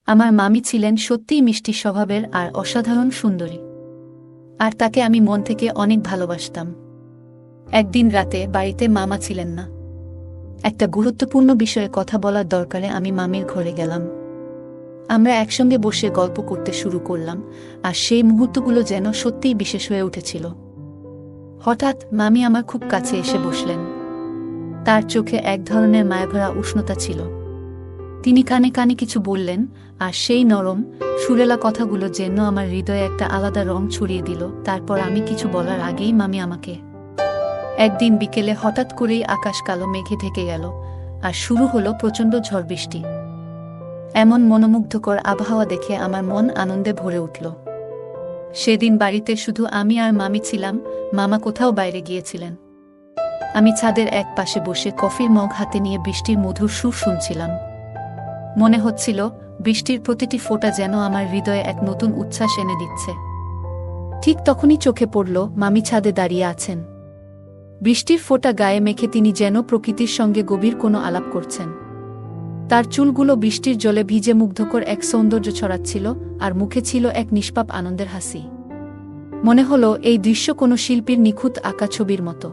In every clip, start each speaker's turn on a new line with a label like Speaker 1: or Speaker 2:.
Speaker 1: আমার মামি ছিলেন সত্যিই মিষ্টি স্বভাবের আর অসাধারণ সুন্দরী, আর তাকে আমি মন থেকে অনেক ভালোবাসতাম। একদিন রাতে বাড়িতে মামা ছিলেন না। একটা গুরুত্বপূর্ণ বিষয়ে কথা বলার দরকারে আমি মামির ঘরে গেলাম। আমরা একসঙ্গে বসে গল্প করতে শুরু করলাম, আর সেই মুহূর্তগুলো যেন সত্যিই বিশেষ হয়ে উঠেছিল। হঠাৎ মামি আমার খুব কাছে এসে বসলেন। তার চোখে এক ধরনের মায়াভরা উষ্ণতা ছিল। তিনি কানে কানে কিছু বললেন, আর সেই নরম সুরেলা কথাগুলো যেন আমার হৃদয়ে একটা আলাদা রং ছড়িয়ে দিল। তারপর আমি কিছু বলার আগেই মামি আমাকে। একদিন বিকেলে হঠাৎ করেই আকাশ কালো মেঘে ঢেকে গেল, আর শুরু হলো প্রচণ্ড ঝড় বৃষ্টি। এমন মনোমুগ্ধকর আবহাওয়া দেখে আমার মন আনন্দে ভরে উঠল। সেদিন বাড়িতে শুধু আমি আর মামি ছিলাম, মামা কোথাও বাইরে গিয়েছিলেন। আমি ছাদের এক পাশে বসে কফির মগ হাতে নিয়ে বৃষ্টির মধুর সুর শুনছিলাম। মনে হচ্ছিল বৃষ্টির প্রতিটি ফোঁটা যেন আমার হৃদয়ে এক নতুন উচ্ছ্বাস এনে দিচ্ছে। ঠিক তখনই চোখে পড়ল মামি ছাদে দাঁড়িয়ে আছেন। বৃষ্টির ফোঁটা গায়ে মেখে তিনি যেন প্রকৃতির সঙ্গে গভীর কোনো আলাপ করছেন। তার চুলগুলো বৃষ্টির জলে ভিজে মুগ্ধকর এক সৌন্দর্য ছড়াচ্ছিল, আর মুখে ছিল এক নিষ্পাপ আনন্দের হাসি। মনে হলো এই দৃশ্য কোনো শিল্পীর নিখুঁত আঁকা ছবির মতো।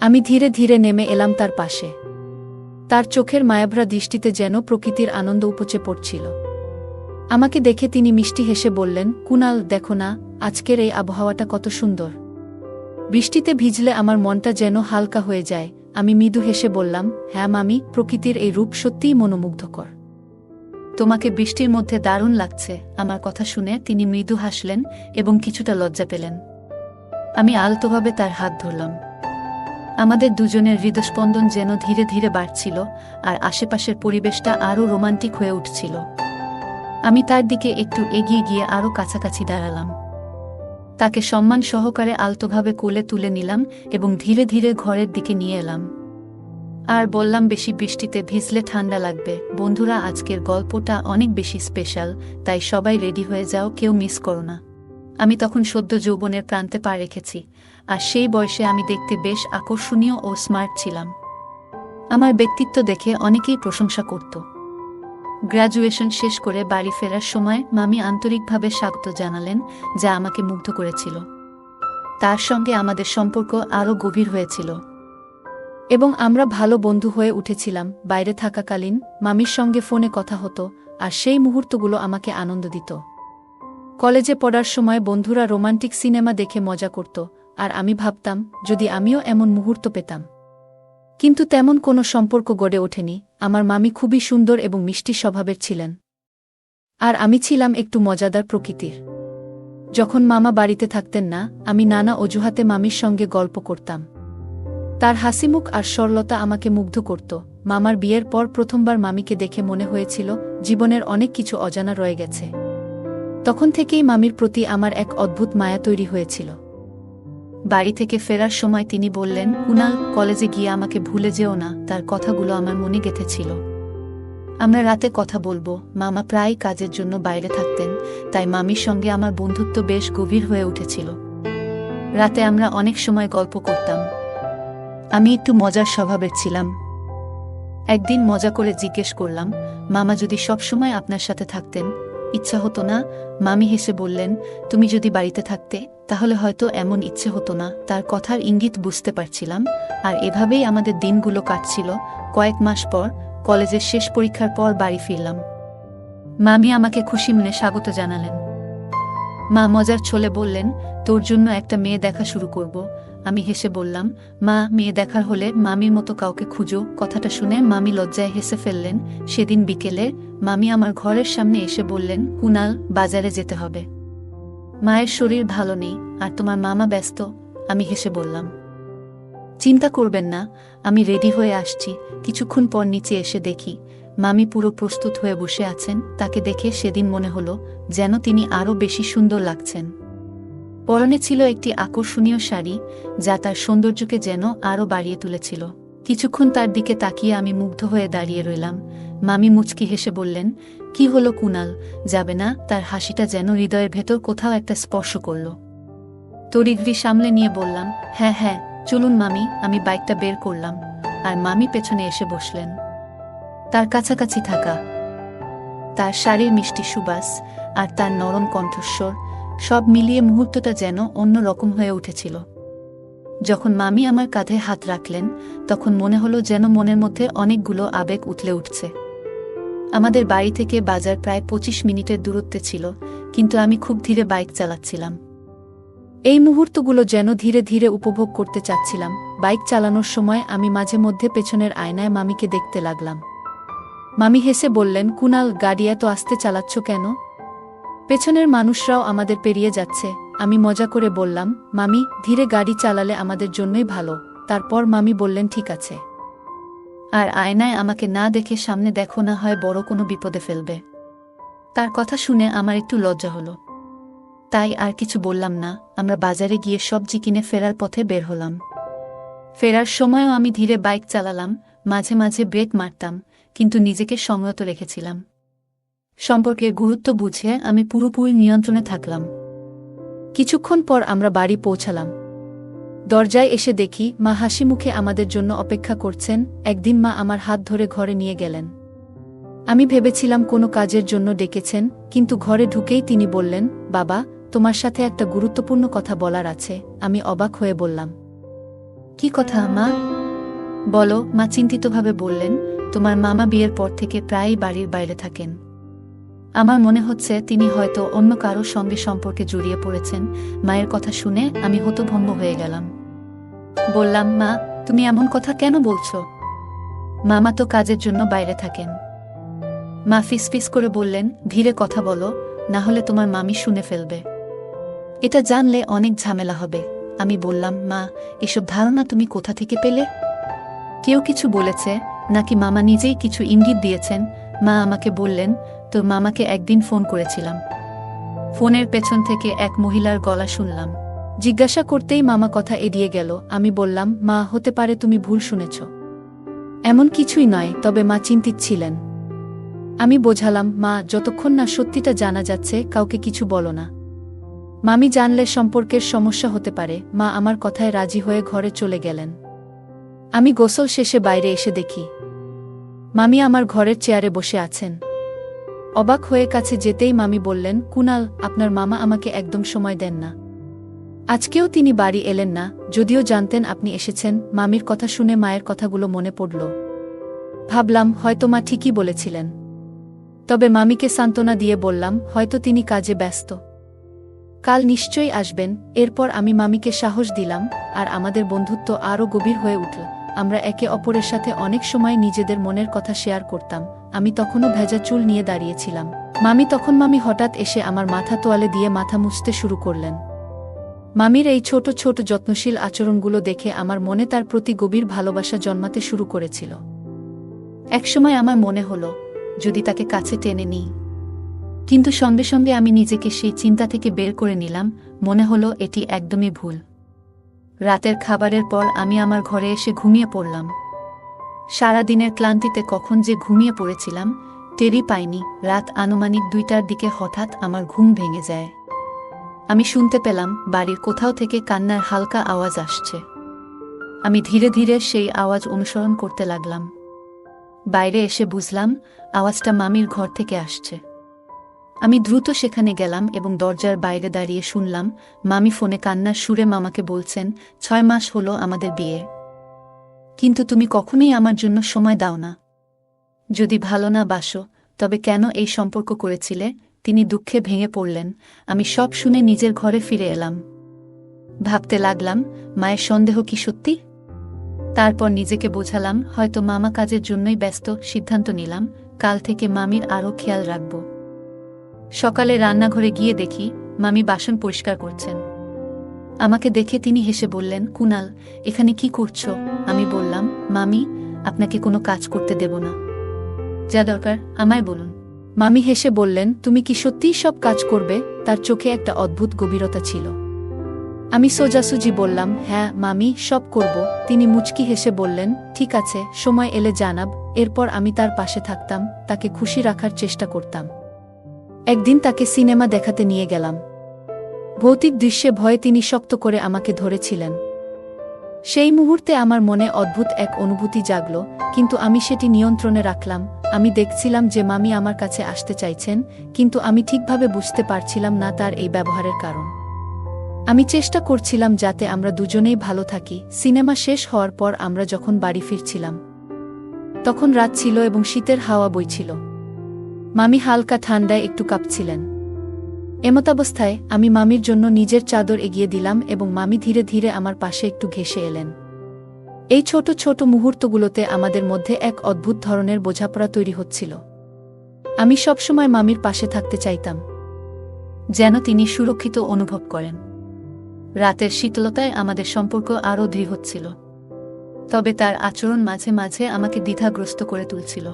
Speaker 1: আমি ধীরে ধীরে নেমে এলাম তার পাশে। তার চোখের মায়াভরা দৃষ্টিতে যেন প্রকৃতির আনন্দ উপচে পড়ছিল। আমাকে দেখে তিনি মিষ্টি হেসে বললেন, কুনাল, দেখো না আজকের এই আবহাওয়াটা কত সুন্দর। বৃষ্টিতে ভিজলে আমার মনটা যেন হালকা হয়ে যায়। আমি মৃদু হেসে বললাম, হ্যাঁ মামি, প্রকৃতির এই রূপ সত্যিই মনোমুগ্ধকর। তোমাকে বৃষ্টির মধ্যে দারুণ লাগছে। আমার কথা শুনে তিনি মৃদু হাসলেন এবং কিছুটা লজ্জা পেলেন। আমি আলতোভাবে তার হাত ধরলাম। আমাদের দুজনের হৃদস্পন্দন যেন ধীরে ধীরে বাড়ছিল, আর আশেপাশের পরিবেশটা আরও রোমান্টিক হয়ে উঠছিল। আমি তার দিকে একটু এগিয়ে গিয়ে আরও কাছাকাছি দাঁড়ালাম। তাকে সম্মান সহকারে আলতোভাবে কোলে তুলে নিলাম এবং ধীরে ধীরে ঘরের দিকে নিয়ে এলাম। আর বললাম, বেশি বৃষ্টিতে ভিজলে ঠান্ডা লাগবে। বন্ধুরা, আজকের গল্পটা অনেক বেশি স্পেশাল, তাই সবাই রেডি হয়ে যাও, কেউ মিস করো না। আমি তখন সদ্য যৌবনের প্রান্তে পা রেখেছি, আর সেই বয়সে আমি দেখতে বেশ আকর্ষণীয় ও স্মার্ট ছিলাম। আমার ব্যক্তিত্ব দেখে অনেকেই প্রশংসা করত। গ্র্যাজুয়েশন শেষ করে বাড়ি ফেরার সময় মামি আন্তরিকভাবে স্বাগত জানালেন, যা আমাকে মুগ্ধ করেছিল। তার সঙ্গে আমাদের সম্পর্ক আরও গভীর হয়েছিল এবং আমরা ভালো বন্ধু হয়ে উঠেছিলাম। বাইরে থাকাকালীন মামির সঙ্গে ফোনে কথা হতো, আর সেই মুহূর্তগুলো আমাকে আনন্দ দিত। কলেজে পড়ার সময় বন্ধুরা রোমান্টিক সিনেমা দেখে মজা করত, আর আমি ভাবতাম যদি আমিও এমন মুহূর্ত পেতাম। কিন্তু তেমন কোনো সম্পর্ক গড়ে ওঠেনি। আমার মামি খুবই সুন্দর এবং মিষ্টি স্বভাবের ছিলেন, আর আমি ছিলাম একটু মজাদার প্রকৃতির। যখন মামা বাড়িতে থাকতেন না, আমি নানা অজুহাতে মামির সঙ্গে গল্প করতাম। তার হাসিমুখ আর সরলতা আমাকে মুগ্ধ করত। মামার বিয়ের পর প্রথমবার মামিকে দেখে মনে হয়েছিল জীবনের অনেক কিছু অজানা রয়ে গেছে। তখন থেকেই মামির প্রতি আমার এক অদ্ভুত মায়া তৈরি হয়েছিল। বাড়ি থেকে ফেরার সময় তিনি বললেন, কুনাল, কলেজে গিয়ে আমাকে ভুলে যেও না। তার কথাগুলো আমার মনে গেঁথেছিল। আমরা রাতে কথা বলবো। মামা প্রায় কাজের জন্য বাইরে থাকতেন, তাই মামির সঙ্গে আমার বন্ধুত্ব বেশ গভীর হয়ে উঠেছিল। রাতে আমরা অনেক সময় গল্প করতাম। আমি একটু মজার স্বভাবের ছিলাম। একদিন মজা করে জিজ্ঞেস করলাম, মামা যদি সব সময় আপনার সাথে থাকতেন, ইচ্ছা হতো না? মামি হেসে বললেন, তুমি যদি বাড়িতে থাকতে তাহলে হয়তো এমন ইচ্ছে হতো না। তার কথার ইঙ্গিত বুঝতে পারছিলাম, আর এভাবেই আমাদের দিনগুলো কাটছিল। কয়েক মাস পর কলেজের শেষ পরীক্ষার পর বাড়ি ফিরলাম। মামি আমাকে খুশি মনে স্বাগত জানালেন। মা মজার ছলে বললেন, তোর জন্য একটা মেয়ে দেখা শুরু করব। আমি হেসে বললাম, মা, মেয়ে দেখার হলে মামির মতো কাউকে খুঁজো। কথাটা শুনে মামি লজ্জায় হেসে ফেললেন। সেদিন বিকেলে মামি আমার ঘরের সামনে এসে বললেন, কুনাল, বাজারে যেতে হবে। মায়ের শরীর ভালো নেই, আর তোমার মামা ব্যস্ত। আমি হেসে বললাম, চিন্তা করবেন না, আমি রেডি হয়ে আসছি। কিছুক্ষণ পর নিচে এসে দেখি মামি পুরো প্রস্তুত হয়ে বসে আছেন। তাকে দেখে সেদিন মনে হলো যেন তিনি আরও বেশি সুন্দর লাগছেন। পরনে ছিল একটি আকর্ষণীয় শাড়ি, যা তার সৌন্দর্যকে যেন আরও বাড়িয়ে তুলেছিল। কিছুক্ষণ তার দিকে তাকিয়ে আমি মুগ্ধ হয়ে দাঁড়িয়ে রইলাম। মামি মুচকি হেসে বললেন, কি হলো কুনাল, যাবে না? তার হাসিটা যেন হৃদয়ের ভেতর কোথাও একটা স্পর্শ করল। তড়িঘড়ি সামলে নিয়ে বললাম, হ্যাঁ হ্যাঁ, চলুন মামি। আমি বাইকটা বের করলাম, আর মামি পেছনে এসে বসলেন। তার কাছাকাছি থাকা তার শাড়ির মিষ্টি সুবাস আর তার নরম কণ্ঠস্বর সব মিলিয়ে মুহূর্তটা যেন অন্য রকম হয়ে উঠেছিল। যখন মামি আমার কাঁধে হাত রাখলেন তখন মনে হলো যেন মনের মধ্যে অনেকগুলো আবেগ উথলে উঠছে। আমাদের বাড়ি থেকে বাজার প্রায় 25 মিনিটের দূরত্বে ছিল, কিন্তু আমি খুব ধীরে বাইক চালাচ্ছিলাম। এই মুহূর্তগুলো যেন ধীরে ধীরে উপভোগ করতে চাচ্ছিলাম। বাইক চালানোর সময় আমি মাঝে মধ্যে পেছনের আয়নায় মামিকে দেখতে লাগলাম। মামি হেসে বললেন, কুনাল, গাড়ি এত আস্তে চালাচ্ছ কেন? পেছনের মানুষরাও আমাদের পেরিয়ে যাচ্ছে। আমি মজা করে বললাম, মামি, ধীরে গাড়ি চালালে আমাদের জন্যই ভালো। তারপর মামি বললেন, ঠিক আছে। আর আয়নায় আমাকে না দেখে সামনে দেখো, না হয় বড় কোনো বিপদে ফেলবে। তার কথা শুনে আমার একটু লজ্জা হলো, তাই আর কিছু বললাম না। আমরা বাজারে গিয়ে সবজি কিনে ফেরার পথে বের হলাম। ফেরার সময়ও আমি ধীরে বাইক চালালাম, মাঝে মাঝে ব্রেক মারতাম, কিন্তু নিজেকে সংযত রেখেছিলাম। সম্পর্কের গুরুত্ব বুঝে আমি পুরোপুরি নিয়ন্ত্রণে থাকলাম। কিছুক্ষণ পর আমরা বাড়ি পৌঁছালাম। দরজায় এসে দেখি মা হাসি মুখে আমাদের জন্য অপেক্ষা করছেন। একদিন মা আমার হাত ধরে ঘরে নিয়ে গেলেন। আমি ভেবেছিলাম কোনো কাজের জন্য ডেকেছেন, কিন্তু ঘরে ঢুকেই তিনি বললেন, বাবা, তোমার সাথে একটা গুরুত্বপূর্ণ কথা বলার আছে। আমি অবাক হয়ে বললাম, কি কথা মা? বলো। মা চিন্তিতভাবে বললেন, তোমার মামা বিয়ের পর থেকে প্রায়ই বাড়ির বাইরে থাকেন। আমার মনে হচ্ছে তিনি হয়তো অন্য কারো সঙ্গে সম্পর্কে জড়িয়ে পড়েছেন। মায়ের কথা শুনে আমি হতভম্ব হয়ে গেলাম। বললাম, মা, তুমি এমন কথা কেন বলছো? মামা তো কাজের জন্য বাইরে থাকেন। মা ফিসফিস করে বললেন, ধীরে কথা বলো, না হলে তোমার মামি শুনে ফেলবে। এটা জানলে অনেক ঝামেলা হবে। আমি বললাম, মা, এসব ধারণা তুমি কোথা থেকে পেলে? কেউ কিছু বলেছে নাকি মামা নিজেই কিছু ইঙ্গিত দিয়েছেন? মা আমাকে বললেন, তোর মামাকে একদিন ফোন করেছিলাম। ফোনের পেছন থেকে এক মহিলার গলা শুনলাম। জিজ্ঞাসা করতেই মামা কথা এড়িয়ে গেল। আমি বললাম, মা, হতে পারে তুমি ভুল শুনেছ। এমন কিছুই নয়, তবে মা চিন্তিত ছিলেন। আমি বোঝালাম, মা, যতক্ষণ না সত্যিটা জানা যাচ্ছে কাউকে কিছু বলো না। মামি জানলে সম্পর্কের সমস্যা হতে পারে। মা আমার কথায় রাজি হয়ে ঘরে চলে গেলেন। আমি গোসল শেষে বাইরে এসে দেখি মামি আমার ঘরের চেয়ারে বসে আছেন। অবাক হয়ে কাছে যেতেই মামি বললেন, কুনাল, আপনার মামা আমাকে একদম সময় দেন না। আজকেও তিনি বাড়ি এলেন না, যদিও জানতেন আপনি এসেছেন। মামির কথা শুনে মায়ের কথাগুলো মনে পড়ল। ভাবলাম, হয়তো মা ঠিকই বলেছিলেন। তবে মামিকে সান্ত্বনা দিয়ে বললাম, হয়তো তিনি কাজে ব্যস্ত। কাল নিশ্চয়ই আসবেন। এরপর আমি মামিকে সাহস দিলাম, আর আমাদের বন্ধুত্ব আরও গভীর হয়ে উঠল। আমরা একে অপরের সাথে অনেক সময় নিজেদের মনের কথা শেয়ার করতাম। আমি তখনও ভেজা চুল নিয়ে দাঁড়িয়েছিলাম। মামি হঠাৎ এসে আমার মাথা তোয়ালে দিয়ে মাথা মুছতে শুরু করলেন। মামির এই ছোট ছোট যত্নশীল আচরণগুলো দেখে আমার মনে তার প্রতি গভীর ভালোবাসা জন্মাতে শুরু করেছিল। একসময় আমার মনে হলো, যদি তাকে কাছে টেনে নিই, কিন্তু সঙ্গে সঙ্গে আমি নিজেকে সেই চিন্তা থেকে বের করে নিলাম। মনে হলো এটি একদমই ভুল। রাতের খাবারের পর আমি আমার ঘরে এসে ঘুমিয়ে পড়লাম। সারাদিনের ক্লান্তিতে কখন যে ঘুমিয়ে পড়েছিলাম টেরই পাইনি। রাত আনুমানিক 2টার দিকে হঠাৎ আমার ঘুম ভেঙে যায়। আমি শুনতে পেলাম বাড়ির কোথাও থেকে কান্নার হালকা আওয়াজ আসছে। আমি ধীরে ধীরে সেই আওয়াজ অনুসরণ করতে লাগলাম। বাইরে এসে বুঝলাম আওয়াজটা মামির ঘর থেকে আসছে। আমি দ্রুত সেখানে গেলাম এবং দরজার বাইরে দাঁড়িয়ে শুনলাম মামি ফোনে কান্নার সুরে মামাকে বলছেন, 6 মাস হলো আমাদের বিয়ে, কিন্তু তুমি কখনোই আমার জন্য সময় দাও না। যদি ভালো না বাসো তবে কেন এই সম্পর্ক করেছিলে? তিনি দুঃখে ভেঙে পড়লেন। আমি সব শুনে নিজের ঘরে ফিরে এলাম। ভাবতে লাগলাম, মায়ের সন্দেহ কি সত্যি? তারপর নিজেকে বোঝালাম, হয়তো মামা কাজের জন্যই ব্যস্ত। সিদ্ধান্ত নিলাম, কাল থেকে মামির আরও খেয়াল রাখব। সকালে রান্নাঘরে গিয়ে দেখি মামি বাসন পরিষ্কার করছেন। আমাকে দেখে তিনি হেসে বললেন, কুনাল, এখানে কি করছো? আমি বললাম, মামি, আপনাকে কোনো কাজ করতে দেব না। যা দরকার আমায় বলুন। মামি হেসে বললেন, তুমি কি সত্যিই সব কাজ করবে? তার চোখে একটা অদ্ভুত গভীরতা ছিল। আমি সোজাসুজি বললাম, হ্যাঁ মামি, সব করব। তিনি মুচকি হেসে বললেন, ঠিক আছে, সময় এলে জানাব। এরপর আমি তার পাশে থাকতাম, তাকে খুশি রাখার চেষ্টা করতাম। একদিন তাকে সিনেমা দেখাতে নিয়ে গেলাম। ভৌতিক দৃশ্যে ভয়ে তিনি শক্ত করে আমাকে ধরেছিলেন। সেই মুহূর্তে আমার মনে অদ্ভুত এক অনুভূতি জাগল, কিন্তু আমি সেটি নিয়ন্ত্রণে রাখলাম। আমি দেখছিলাম যে মামি আমার কাছে আসতে চাইছেন, কিন্তু আমি ঠিকভাবে বুঝতে পারছিলাম না তার এই ব্যবহারের কারণ। আমি চেষ্টা করছিলাম যাতে আমরা দুজনেই ভালো থাকি। সিনেমা শেষ হওয়ার পর আমরা যখন বাড়ি ফিরছিলাম, তখন রাত ছিল এবং শীতের হাওয়া বইছিল। মামি হালকা ঠান্ডায় একটু কাঁপছিলেন। এমতাবস্থায় আমি মামির জন্য নিজের চাদর এগিয়ে দিলাম এবং মামি ধীরে ধীরে আমার পাশে একটু ঘেঁষে এলেন। এই ছোট ছোট মুহূর্তগুলোতে আমাদের মধ্যে এক অদ্ভুত ধরনের বোঝাপড়া তৈরি হচ্ছিল। আমি সবসময় মামির পাশে থাকতে চাইতাম, যেন তিনি সুরক্ষিত অনুভব করেন। রাতের শীতলতায় আমাদের সম্পর্ক আরও দৃঢ় হচ্ছিল, তবে তার আচরণ মাঝে মাঝে আমাকে দ্বিধাগ্রস্ত করে তুলছিল।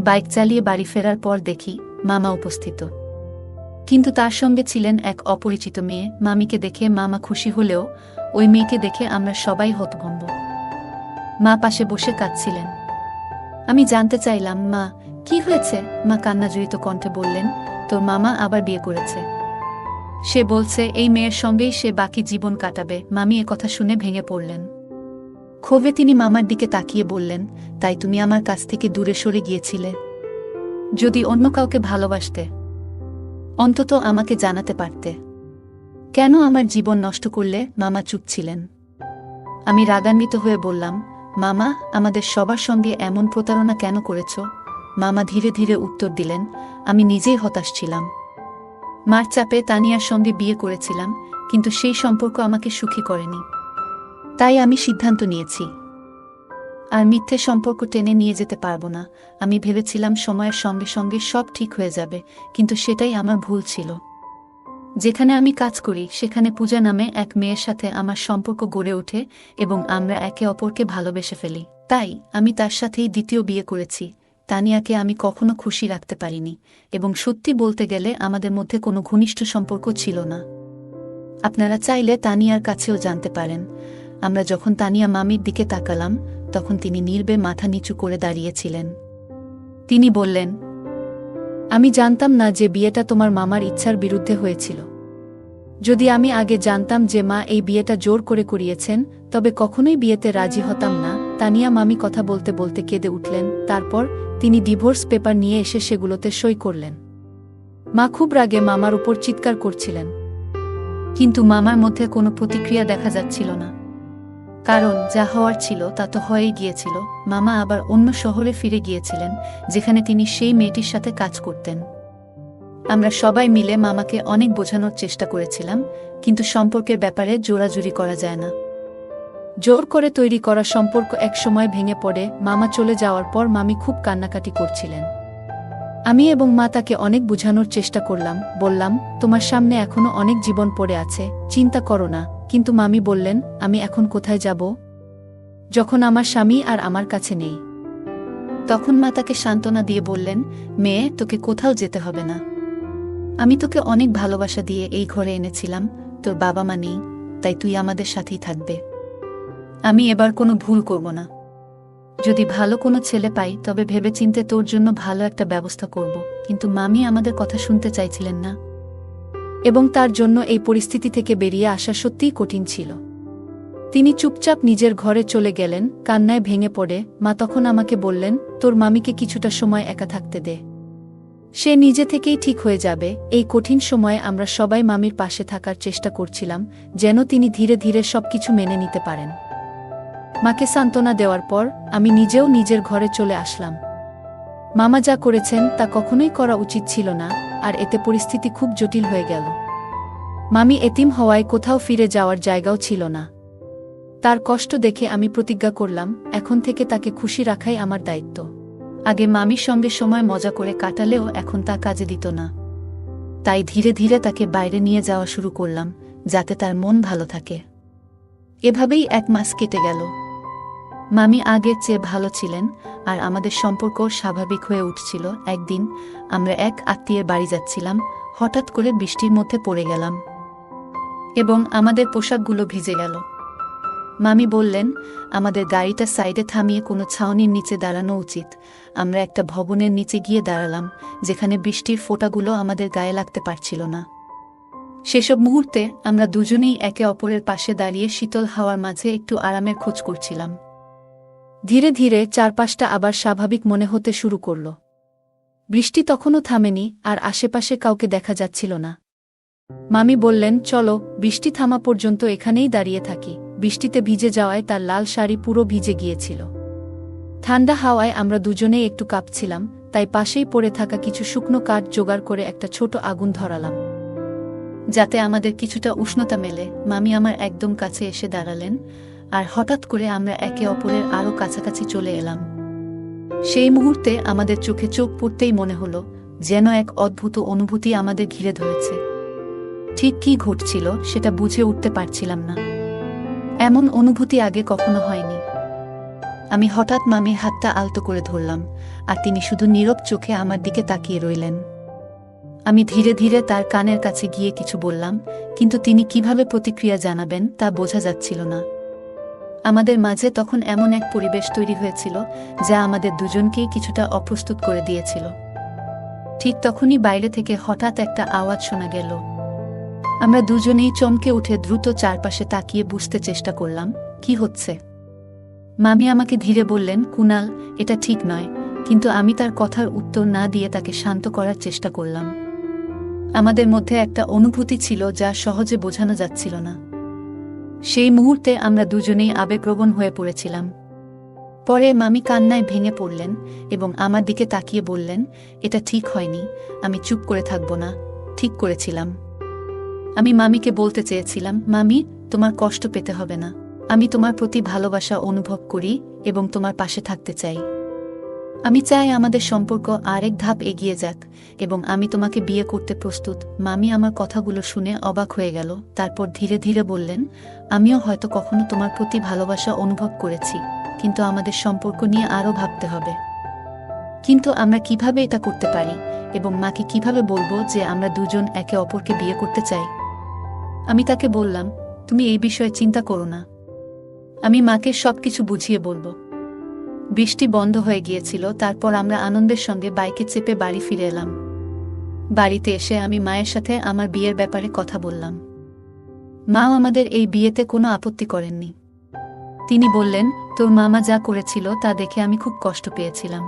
Speaker 1: বাইক চালিয়ে বাড়ি ফেরার পর দেখি মামা উপস্থিত, কিন্তু তার সঙ্গে ছিলেন এক অপরিচিত মেয়ে। মামিকে দেখে মামা খুশি হলেও ওই মেয়েকে দেখে আমরা সবাই হতভম্ব। মা পাশে বসে কাঁদছিলেন। আমি জানতে চাইলাম, মা কি হয়েছে? মা কান্নাজড়িত কণ্ঠে বললেন, তোর মামা আবার বিয়ে করেছে। সে বলছে এই মেয়ের সঙ্গেই সে বাকি জীবন কাটাবে। মামি কথা শুনে ভেঙে পড়লেন। ক্ষোভে তিনি মামার দিকে তাকিয়ে বললেন, তাই তুমি আমার কাছ থেকে দূরে সরে গিয়েছিলে? যদি অন্য কাউকে ভালোবাসতে, অন্তত আমাকে জানাতে পারতে। কেন আমার জীবন নষ্ট করলে? মামা চুপ ছিলেন। আমি রাগান্বিত হয়ে বললাম, মামা, আমাদের সবার সঙ্গে এমন প্রতারণা কেন করেছ? মামা ধীরে ধীরে উত্তর দিলেন, আমি নিজেই হতাশ ছিলাম। মার চাপে তানিয়ার সঙ্গে বিয়ে করেছিলাম, কিন্তু সেই সম্পর্ক আমাকে সুখী করেনি। তাই আমি সিদ্ধান্ত নিয়েছি, আর মিথ্যে সম্পর্ক টেনে নিয়ে যেতে পারবো না। আমি ভেবেছিলাম সময়ের সঙ্গে সঙ্গে সব ঠিক হয়ে যাবে, কিন্তু সেটাই আমার ভুল ছিল। যেখানে আমি কাজ করি সেখানে পূজা নামে এক মেয়ের সাথে আমার সম্পর্ক গড়ে ওঠে এবং আমরা একে অপরকে ভালোবেসে ফেলি। তাই আমি তার সাথেই দ্বিতীয় বিয়ে করেছি। তানিয়াকে আমি কখনো খুশি রাখতে পারিনি, এবং সত্যি বলতে গেলে আমাদের মধ্যে কোনো ঘনিষ্ঠ সম্পর্ক ছিল না। আপনারা চাইলে তানিয়ার কাছেও জানতে পারেন। আমরা যখন তানিয়া মামির দিকে তাকালাম, তখন তিনি নীরবে মাথা নিচু করে দাঁড়িয়েছিলেন। তিনি বললেন, আমি জানতাম না যে বিয়েটা তোমার মামার ইচ্ছার বিরুদ্ধে হয়েছিল। যদি আমি আগে জানতাম যে মা এই বিয়েটা জোর করে করিয়েছেন, তবে কখনোই বিয়েতে রাজি হতাম না। তানিয়া মামি কথা বলতে বলতে কেঁদে উঠলেন। তারপর তিনি ডিভোর্স পেপার নিয়ে এসে সেগুলোতে সই করলেন। মা খুব রাগে মামার উপর চিৎকার করছিলেন, কিন্তু মামার মধ্যে কোনো প্রতিক্রিয়া দেখা যাচ্ছিল না। কারণ যা হওয়ার ছিল তা তো হয়েই গিয়েছিল। মামা আবার অন্য শহরে ফিরে গিয়েছিলেন, যেখানে তিনি সেই মেয়েটির সাথে কাজ করতেন। আমরা সবাই মিলে মামাকে অনেক বোঝানোর চেষ্টা করেছিলাম, কিন্তু সম্পর্কের ব্যাপারে জোরাজুরি করা যায় না। জোর করে তৈরি করা সম্পর্ক এক সময় ভেঙে পড়ে। মামা চলে যাওয়ার পর মামি খুব কান্নাকাটি করছিলেন। আমি এবং মা তাকে অনেক বোঝানোর চেষ্টা করলাম। বললাম, তোমার সামনে এখনো অনেক জীবন পড়ে আছে, চিন্তা করো না। কিন্তু মামি বললেন, আমি এখন কোথায় যাব যখন আমার স্বামী আর আমার কাছে নেই? তখন মা তাকে সান্ত্বনা দিয়ে বললেন, মেয়ে, তোকে কোথাও যেতে হবে না। আমি তোকে অনেক ভালোবাসা দিয়ে এই ঘরে এনেছিলাম। তোর বাবা মা নেই, তাই তুই আমাদের সাথেই থাকবে। আমি এবার কোনো ভুল করব না। যদি ভালো কোনো ছেলে পাই তবে ভেবেচিন্তে তোর জন্য ভালো একটা ব্যবস্থা করব। কিন্তু মামি আমাদের কথা শুনতে চাইছিলেন না, এবং তার জন্য এই পরিস্থিতি থেকে বেরিয়ে আসা সত্যিই কঠিন ছিল। তিনি চুপচাপ নিজের ঘরে চলে গেলেন, কান্নায় ভেঙে পড়ে। মা তখন আমাকে বললেন, তোর মামিকে কিছুটা সময় একা থাকতে দে, সে নিজে থেকেই ঠিক হয়ে যাবে। এই কঠিন সময়ে আমরা সবাই মামির পাশে থাকার চেষ্টা করছিলাম, যেন তিনি ধীরে ধীরে সবকিছু মেনে নিতে পারেন। মাকে সান্ত্বনা দেওয়ার পর আমি নিজেও নিজের ঘরে চলে আসলাম। মামা যা করেছেন তা কখনোই করা উচিত ছিল না, আর এতে পরিস্থিতি খুব জটিল হয়ে গেল। মামি এতিম হওয়ায় কোথাও ফিরে যাওয়ার জায়গাও ছিল না। তার কষ্ট দেখে আমি প্রতিজ্ঞা করলাম, এখন থেকে তাকে খুশি রাখাই আমার দায়িত্ব। আগে মামির সঙ্গে সময় মজা করে কাটালেও এখন তা কাজে দিত না। তাই ধীরে ধীরে তাকে বাইরে নিয়ে যাওয়া শুরু করলাম, যাতে তার মন ভালো থাকে। এভাবেই 1 মাস কেটে গেল। মামি আগের চেয়ে ভালো ছিলেন, আর আমাদের সম্পর্ক স্বাভাবিক হয়ে উঠছিল। একদিন আমরা এক আত্মীয়ের বাড়ি যাচ্ছিলাম। হঠাৎ করে বৃষ্টির মধ্যে পড়ে গেলাম, এবং আমাদের পোশাকগুলো ভিজে গেল। মামি বললেন, আমাদের গাড়িটা সাইডে থামিয়ে কোনো ছাউনির নিচে দাঁড়ানো উচিত। আমরা একটা ভবনের নিচে গিয়ে দাঁড়ালাম, যেখানে বৃষ্টির ফোঁটাগুলো আমাদের গায়ে লাগতে পারছিল না। সেসব মুহূর্তে আমরা দুজনেই একে অপরের পাশে দাঁড়িয়ে শীতল হাওয়ার মাঝে একটু আরামের খোঁজ করছিলাম। ধীরে ধীরে চারপাশটা আবার স্বাভাবিক মনে হতে শুরু করল। বৃষ্টি তখনও থামেনি, আর আশেপাশে কাউকে দেখা যাচ্ছিল না। মামি বললেন, চলো, বৃষ্টি থামা পর্যন্ত এখানেই দাঁড়িয়ে থাকি। বৃষ্টিতে ভিজে যাওয়ায় তার লাল শাড়ি পুরো ভিজে গিয়েছিল। ঠান্ডা হাওয়ায় আমরা দুজনেই একটু কাঁপছিলাম, তাই পাশেই পড়ে থাকা কিছু শুকনো কাঠ জোগাড় করে একটা ছোট আগুন ধরালাম, যাতে আমাদের কিছুটা উষ্ণতা মেলে। মামি আমার একদম কাছে এসে দাঁড়ালেন, আর হঠাৎ করে আমরা একে অপরের আরও কাছাকাছি চলে এলাম। সেই মুহূর্তে আমাদের চোখে চোখ পড়তেই মনে হলো যেন এক অদ্ভুত অনুভূতি আমাদের ঘিরে ধরেছে। ঠিক কী ঘটছিল সেটা বুঝে উঠতে পারছিলাম না। এমন অনুভূতি আগে কখনো হয়নি। আমি হঠাৎ মামির হাতটা আলতো করে ধরলাম, আর তিনি শুধু নীরব চোখে আমার দিকে তাকিয়ে রইলেন। আমি ধীরে ধীরে তার কানের কাছে গিয়ে কিছু বললাম, কিন্তু তিনি কিভাবে প্রতিক্রিয়া জানাবেন তা বোঝা যাচ্ছিল না। আমাদের মাঝে তখন এমন এক পরিবেশ তৈরি হয়েছিল যা আমাদের দুজনকেই কিছুটা অপ্রস্তুত করে দিয়েছিল। ঠিক তখনই বাইরে থেকে হঠাৎ একটা আওয়াজ শোনা গেল। আমরা দুজনেই চমকে উঠে দ্রুত চারপাশে তাকিয়ে বুঝতে চেষ্টা করলাম কি হচ্ছে। মামি আমাকে ধীরে বললেন, কুনাল, এটা ঠিক নয়। কিন্তু আমি তার কথার উত্তর না দিয়ে তাকে শান্ত করার চেষ্টা করলাম। আমাদের মধ্যে একটা অনুভূতি ছিল যা সহজে বোঝানো যাচ্ছিল না। সেই মুহূর্তে আমরা দুজনেই আবেগপ্রবণ হয়ে পড়েছিলাম। পরে মামি কান্নায় ভেঙে পড়লেন এবং আমার দিকে তাকিয়ে বললেন, এটা ঠিক হয়নি। আমি চুপ করে থাকব না। ঠিক করেছিলাম। আমি মামিকে বলতে চেয়েছিলাম, মামি, তোমার কষ্ট পেতে হবে না। আমি তোমার প্রতি ভালোবাসা অনুভব করি এবং তোমার পাশে থাকতে চাই। আমি চাই আমাদের সম্পর্ক আরেক ধাপ এগিয়ে যাক, এবং আমি তোমাকে বিয়ে করতে প্রস্তুত। মামি আমার কথাগুলো শুনে অবাক হয়ে গেল। তারপর ধীরে ধীরে বললেন, আমিও হয়তো কখনো তোমার প্রতি ভালোবাসা অনুভব করেছি, কিন্তু আমাদের সম্পর্ক নিয়ে আরও ভাবতে হবে। কিন্তু আমরা কিভাবে এটা করতে পারি, এবং মাকে কিভাবে বলবো যে আমরা দুজন একে অপরকে বিয়ে করতে চাই? আমি তাকে বললাম, তুমি এই বিষয়ে চিন্তা করো না। আমি মাকে সবকিছু বুঝিয়ে বলবো। বৃষ্টি বন্ধ হয়ে গিয়েছিল। তারপর আমরা আনন্দের সঙ্গে বাইকে চেপে বাড়ি ফিরে এলাম। বাড়িতে এসে আমি মায়ের সাথে আমার বিয়ের ব্যাপারে কথা বললাম। মাও আমাদের এই বিয়েতে কোনো আপত্তি করেননি। তিনি বললেন, তোর মামা যা করেছিল তা দেখে আমি খুব কষ্ট পেয়েছিলাম।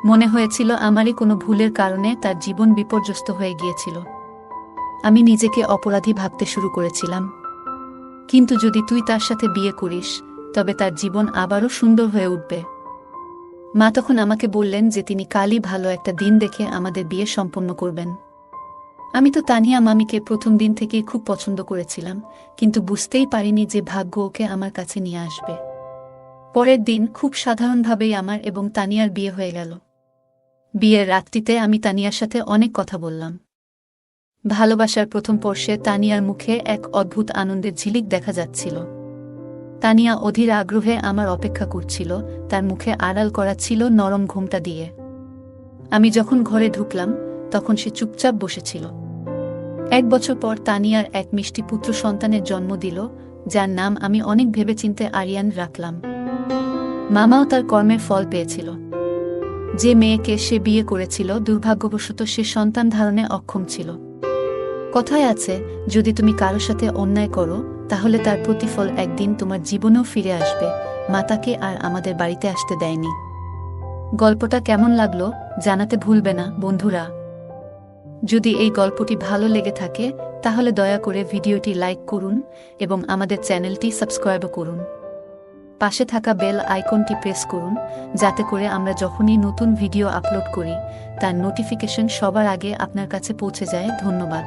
Speaker 1: মনে হয়েছিল আমারই কোনো ভুলের কারণে তার জীবন বিপর্যস্ত হয়ে গিয়েছিল। আমি নিজেকে অপরাধী ভাবতে শুরু করেছিলাম। কিন্তু যদি তুই তার সাথে বিয়ে করিস, তবে তার জীবন আবারও সুন্দর হয়ে উঠবে। মা তখন আমাকে বললেন যে তিনি কালই ভালো একটা দিন দেখে আমাদের বিয়ে সম্পন্ন করবেন। আমি তো তানিয়া মামিকে প্রথম দিন থেকেই খুব পছন্দ করেছিলাম, কিন্তু বুঝতেই পারিনি যে ভাগ্য ওকে আমার কাছে নিয়ে আসবে। পরের দিন খুব সাধারণভাবেই আমার এবং তানিয়ার বিয়ে হয়ে গেল। বিয়ের রাত্রিতে আমি তানিয়ার সাথে অনেক কথা বললাম। ভালোবাসার প্রথম স্পর্শে তানিয়ার মুখে এক অদ্ভুত আনন্দের ঝিলিক দেখা যাচ্ছিল। তানিয়া অধীর আগ্রহে আমার অপেক্ষা করছিল, তার মুখে আড়াল করা ছিল নরম ঘোমটা দিয়ে। আমি যখন ঘরে ঢুকলাম, তখন সে চুপচাপ বসেছিল। 1 বছর পর তানিয়ার এক মিষ্টি পুত্র সন্তানের জন্ম দিল, যার নাম আমি অনেক ভেবেচিন্তে আরিয়ান রাখলাম। মামাও তার কর্মের ফল পেয়েছিল। যে মেয়েকে সে বিয়ে করেছিল, দুর্ভাগ্যবশত সে সন্তান ধারণে অক্ষম ছিল। কথায় আছে, যদি তুমি কারো সাথে অন্যায় করো, তাহলে তার প্রতিফল একদিন তোমার জীবনেও ফিরে আসবে। মা তাকে আর আমাদের বাড়িতে আসতে দেয়নি। গল্পটা কেমন লাগলো জানাতে ভুলবে না বন্ধুরা। যদি এই গল্পটি ভালো লেগে থাকে, তাহলে দয়া করে ভিডিওটি লাইক করুন এবং আমাদের চ্যানেলটি সাবস্ক্রাইব করুন। পাশে থাকা বেল আইকনটি প্রেস করুন, যাতে করে আমরা যখনই নতুন ভিডিও আপলোড করি, তার নোটিফিকেশন সবার আগে আপনার কাছে পৌঁছে যায়। ধন্যবাদ।